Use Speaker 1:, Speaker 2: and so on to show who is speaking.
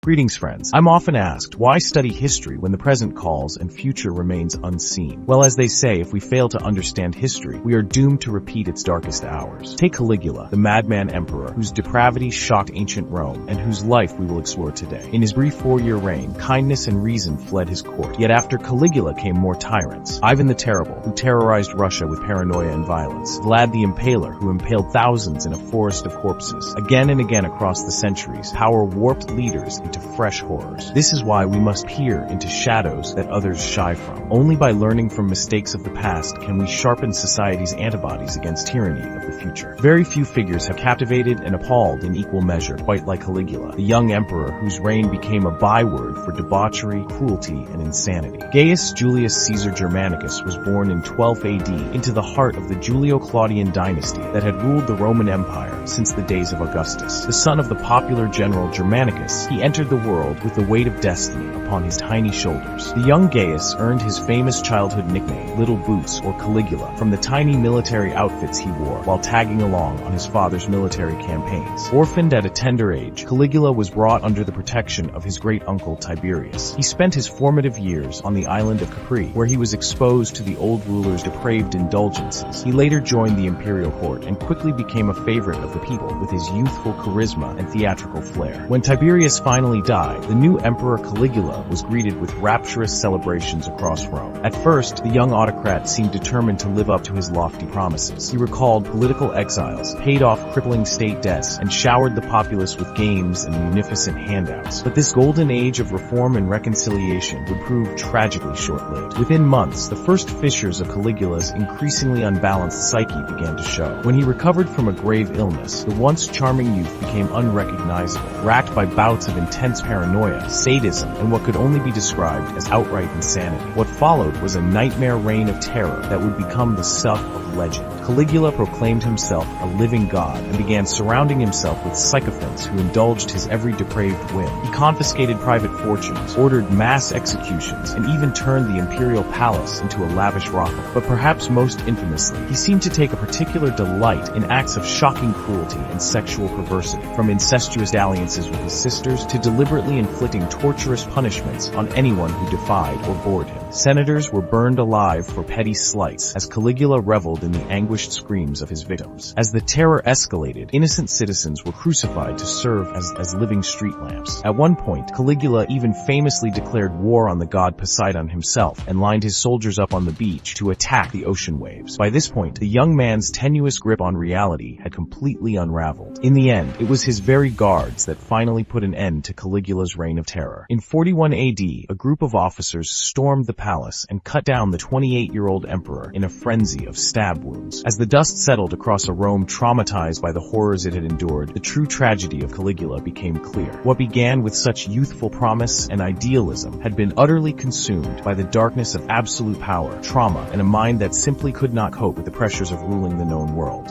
Speaker 1: Greetings, friends. I'm often asked, why study history when the present calls and future remains unseen? Well, as they say, if we fail to understand history, we are doomed to repeat its darkest hours. Take Caligula, the madman emperor, whose depravity shocked ancient Rome, and whose life we will explore today. In his brief 4-year reign, kindness and reason fled his court. Yet after Caligula came more tyrants. Ivan the Terrible, who terrorized Russia with paranoia and violence. Vlad the Impaler, who impaled thousands in a forest of corpses. Again and again across the centuries, power warped leaders into fresh horrors. This is why we must peer into shadows that others shy from. Only by learning from mistakes of the past can we sharpen society's antibodies against tyranny of the future. Very few figures have captivated and appalled in equal measure, quite like Caligula, the young emperor whose reign became a byword for debauchery, cruelty, and insanity. Gaius Julius Caesar Germanicus was born in 12 AD into the heart of the Julio-Claudian dynasty that had ruled the Roman Empire since the days of Augustus. The son of the popular general Germanicus, he entered the world with the weight of destiny upon his tiny shoulders. The young Gaius earned his famous childhood nickname, Little Boots or Caligula, from the tiny military outfits he wore while tagging along on his father's military campaigns. Orphaned at a tender age, Caligula was brought under the protection of his great-uncle Tiberius. He spent his formative years on the island of Capri, where he was exposed to the old ruler's depraved indulgences. He later joined the imperial court and quickly became a favorite of the people with his youthful charisma and theatrical flair. When Tiberius finally died, the new emperor Caligula was greeted with rapturous celebrations across Rome. At first, the young autocrat seemed determined to live up to his lofty promises. He recalled political exiles, paid off crippling state debts, and showered the populace with games and munificent handouts. But this golden age of reform and reconciliation would prove tragically short-lived. Within months, the first fissures of Caligula's increasingly unbalanced psyche began to show. When he recovered from a grave illness, the once charming youth became unrecognizable, racked by bouts of intense paranoia, sadism, and what could only be described as outright insanity. What followed was a nightmare reign of terror that would become the stuff of legend. Caligula proclaimed himself a living god and began surrounding himself with sycophants who indulged his every depraved whim. He confiscated private fortunes, ordered mass executions, and even turned the imperial palace into a lavish brothel. But perhaps most infamously, he seemed to take a particular delight in acts of shocking cruelty and sexual perversity, from incestuous dalliances with his sisters to deliberately inflicting torturous punishments on anyone who defied or bored him. Senators were burned alive for petty slights as Caligula reveled in the anguished screams of his victims. As the terror escalated, innocent citizens were crucified to serve as living street lamps. At one point, Caligula even famously declared war on the god Poseidon himself and lined his soldiers up on the beach to attack the ocean waves. By this point, the young man's tenuous grip on reality had completely unraveled. In the end, it was his very guards that finally put an end to Caligula's reign of terror. In 41 AD, a group of officers stormed the palace and cut down the 28-year-old emperor in a frenzy of stab wounds. As the dust settled across a Rome traumatized by the horrors it had endured, the true tragedy of Caligula became clear. What began with such youthful promise and idealism had been utterly consumed by the darkness of absolute power, trauma, and a mind that simply could not cope with the pressures of ruling the known world.